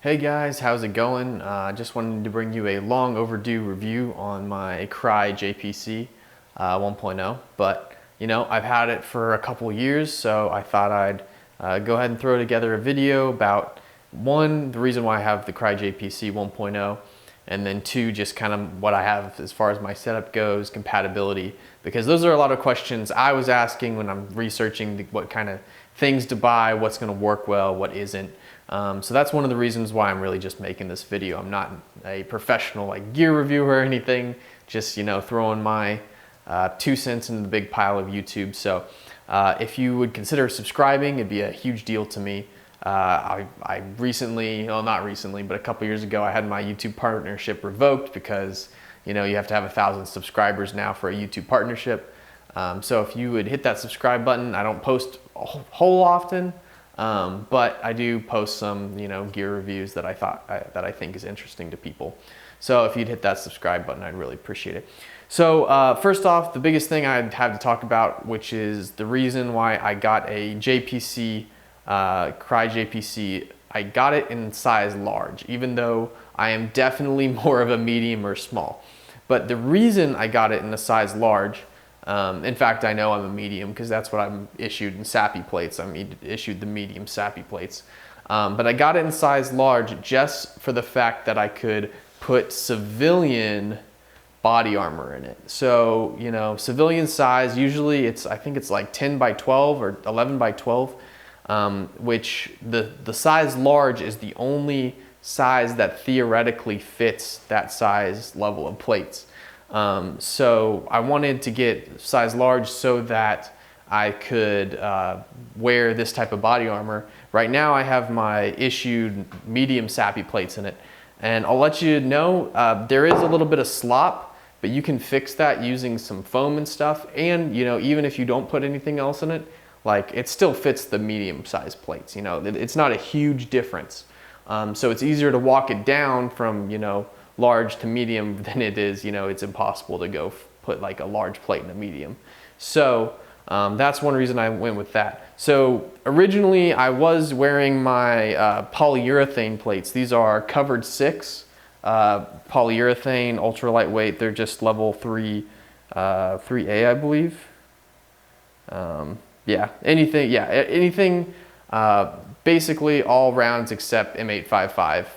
Hey guys, how's it going? Just wanted to bring you a long overdue review on my Crye JPC 1.0, but I've had it for a couple years, so I thought I'd go ahead and throw together a video about one, the reason why I have the Crye JPC 1.0, and then two, just kind of what I have as far as my setup goes, compatibility, because those are a lot of questions I was asking when I'm researching what kind of things to buy, what's going to work well, what isn't. So that's one of the reasons why I'm really just making this video. I'm not a professional like gear reviewer or anything, just throwing my 2 cents into the big pile of YouTube. So if you would consider subscribing, it'd be a huge deal to me. I recently, well not recently, but a couple years ago, I had my YouTube partnership revoked because you have to have 1,000 subscribers now for a YouTube partnership. So if you would hit that subscribe button, I don't post a whole often. But I do post some, gear reviews that I think is interesting to people. So if you'd hit that subscribe button, I'd really appreciate it. So first off, the biggest thing I'd have to talk about, which is the reason why I got a JPC, Crye JPC, I got it in size large, even though I am definitely more of a medium or small. But the reason I got it in a size large, in fact, I know I'm a medium because that's what I'm issued in SAPI plates. I'm issued the medium SAPI plates. But I got it in size large just for the fact that I could put civilian body armor in it. So, civilian size, usually I think it's like 10 by 12 or 11 by 12, which the size large is the only size that theoretically fits that size level of plates. So I wanted to get size large so that I could wear this type of body armor. Right now I have my issued medium SAPI plates in it, and I'll let you know there is a little bit of slop, but you can fix that using some foam and stuff. And even if you don't put anything else in it, like it still fits the medium size plates. It's not a huge difference. So it's easier to walk it down from large to medium than it is, it's impossible to go put like a large plate in a medium. So that's one reason I went with that. So originally I was wearing my polyurethane plates. These are covered 6 polyurethane, ultra lightweight. They're just level 3A, I believe. Anything, basically all rounds except M855,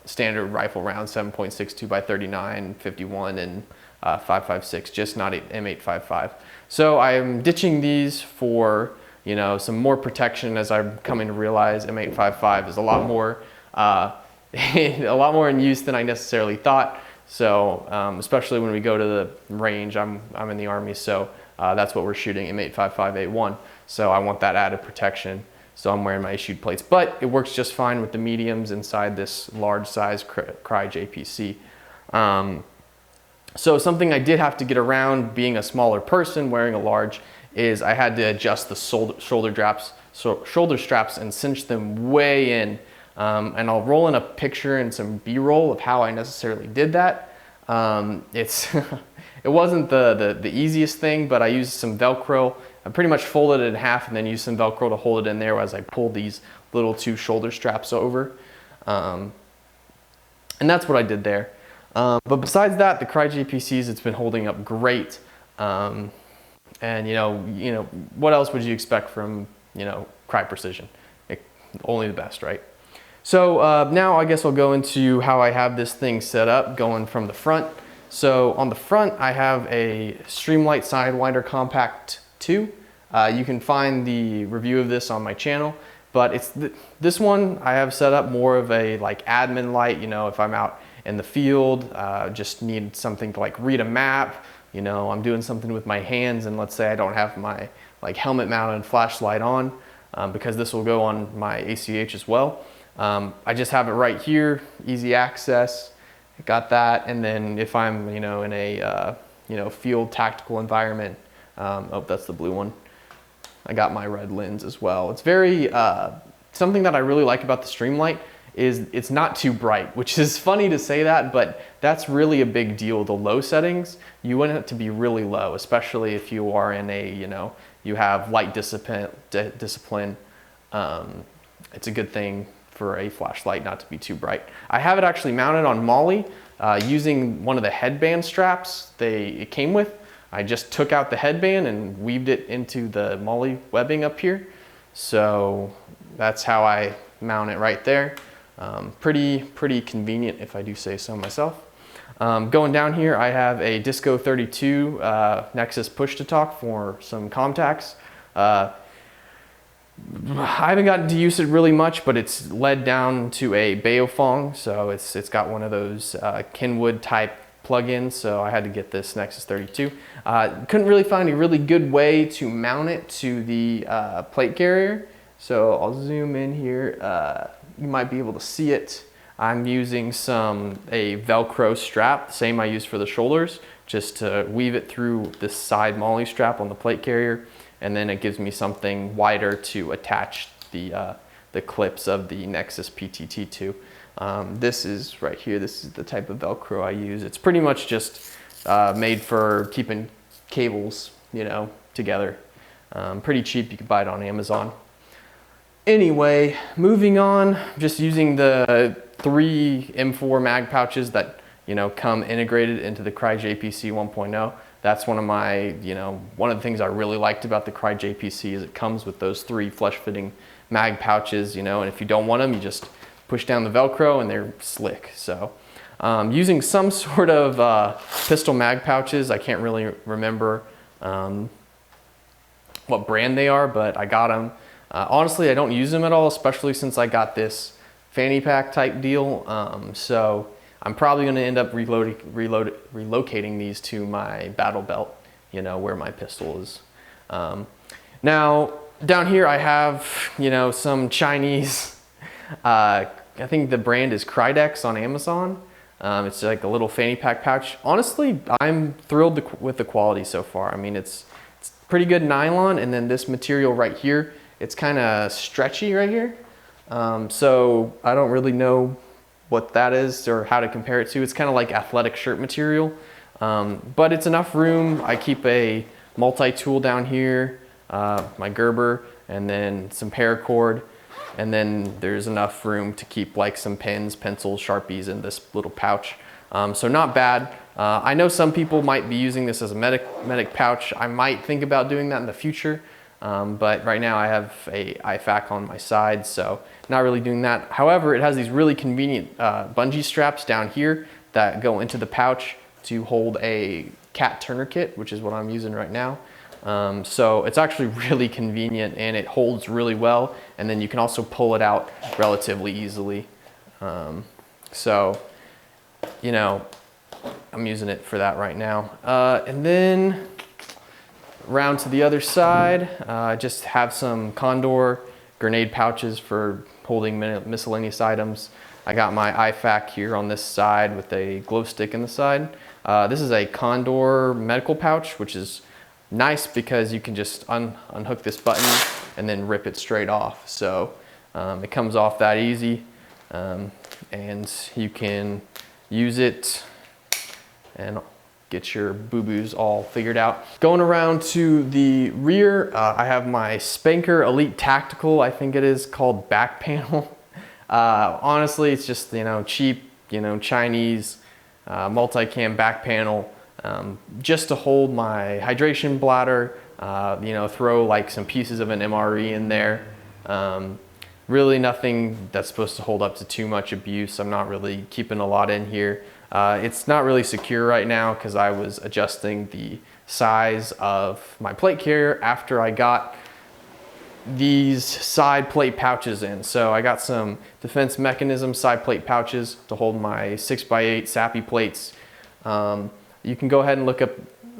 standard rifle round 7.62 by 39, 51, and 5.56, just not M855. So I'm ditching these for some more protection, as I'm coming to realize M855 is a lot more in use than I necessarily thought. So especially when we go to the range, I'm in the Army, so that's what we're shooting, M855A1. So I want that added protection. So I'm wearing my issued plates, but it works just fine with the mediums inside this large size Crye JPC. So something I did have to get around, being a smaller person wearing a large, is I had to adjust the shoulder straps and cinch them way in. And I'll roll in a picture and some B-roll of how I necessarily did that. It wasn't the easiest thing, but I used some Velcro. I pretty much folded it in half and then used some Velcro to hold it in there as I pulled these little 2 shoulder straps over. And that's what I did there. But besides that, the Crye JPCs, it's been holding up great. And what else would you expect from, Crye Precision? Only the best, right? So now I guess I'll go into how I have this thing set up, going from the front. So on the front, I have a Streamlight Sidewinder Compact 2. You can find the review of this on my channel, but this one I have set up more of a like admin light. If I'm out in the field, just need something to like read a map. I'm doing something with my hands, and let's say I don't have my like helmet mounted flashlight on, because this will go on my ACH as well. I just have it right here, easy access. Got that, and then if I'm in a field tactical environment, oh, that's the blue one. I got my red lens as well. It's very something that I really like about the Streamlight is it's not too bright, which is funny to say that, but that's really a big deal. The low settings, you want it to be really low, especially if you are in a you have light discipline. It's a good thing for a flashlight not to be too bright. I have it actually mounted on Molly using one of the headband straps it came with. I just took out the headband and weaved it into the Molly webbing up here. So that's how I mount it right there. Pretty convenient if I do say so myself. Going down here, I have a Disco 32 Nexus push-to-talk for some contacts. I haven't gotten to use it really much, but it's led down to a Baofeng, so it's got one of those Kenwood type plugins, so I had to get this Nexus 32. Couldn't really find a really good way to mount it to the plate carrier, so I'll zoom in here. You might be able to see it. I'm using a Velcro strap, the same I use for the shoulders, just to weave it through this side Molly strap on the plate carrier, and then it gives me something wider to attach the clips of the Nexus PTT to. This is right here, this is the type of Velcro I use. It's pretty much just made for keeping cables, you know, together. Pretty cheap, you can buy it on Amazon. Anyway, moving on, just using the 3 M4 mag pouches that, you know, come integrated into the Crye JPC 1.0. That's one of the things I really liked about the Crye JPC is it comes with those 3 flush fitting mag pouches, you know, and if you don't want them, you just push down the Velcro and they're slick. So using some sort of pistol mag pouches, I can't really remember what brand they are, but I got them. Honestly, I don't use them at all, especially since I got this fanny pack type deal. So I'm probably going to end up relocating these to my battle belt, you know, where my pistol is. Now, down here I have, you know, some Chinese, I think the brand is Krydex on Amazon. It's like a little fanny pack pouch. Honestly, I'm thrilled with the quality so far. I mean, it's pretty good nylon, and then this material right here, it's kind of stretchy right here. So I don't really know what that is or how to compare it to. It's kind of like athletic shirt material, but it's enough room. I keep a multi-tool down here, my Gerber, and then some paracord, and then there's enough room to keep like some pens, pencils, Sharpies in this little pouch. So not bad. I know some people might be using this as a medic pouch. I might think about doing that in the future. But right now I have a IFAK on my side, so not really doing that. However, it has these really convenient bungee straps down here that go into the pouch to hold a cat tourniquet, which is what I'm using right now. So it's actually really convenient and it holds really well, and then you can also pull it out relatively easily. So, you know, I'm using it for that right now. And then around to the other side, I just have some Condor grenade pouches for holding miscellaneous items. I got my IFAK here on this side with a glow stick in the side. This is a Condor medical pouch, which is nice because you can just unhook this button and then rip it straight off. So it comes off that easy, and you can use it and get your boo-boos all figured out. Going around to the rear, I have my Spanker Elite Tactical, I think it is, called back panel. Honestly, it's just, you know, cheap, you know, Chinese multicam back panel, just to hold my hydration bladder, you know, throw like some pieces of an MRE in there. Really nothing that's supposed to hold up to too much abuse. I'm not really keeping a lot in here. It's not really secure right now because I was adjusting the size of my plate carrier after I got these side plate pouches in. So I got some Defense Mechanism side plate pouches to hold my 6x8 SAPI plates. You can go ahead and look up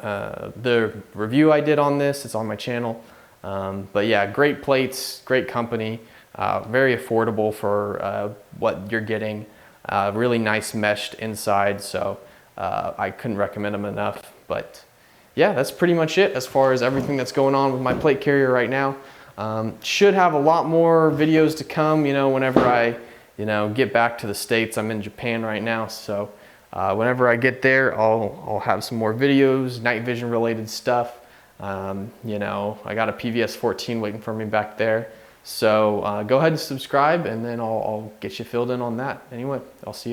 the review I did on this. It's on my channel. But yeah, great plates, great company, very affordable for what you're getting. Really nice meshed inside, so I couldn't recommend them enough. But yeah, that's pretty much it as far as everything that's going on with my plate carrier right now. Should have a lot more videos to come, you know, whenever I, you know, get back to the States. I'm in Japan right now, so whenever I get there, I'll have some more videos, night vision related stuff. You know, I got a PVS 14 waiting for me back there, So go ahead and subscribe, and then I'll get you filled in on that. Anyway, I'll see you.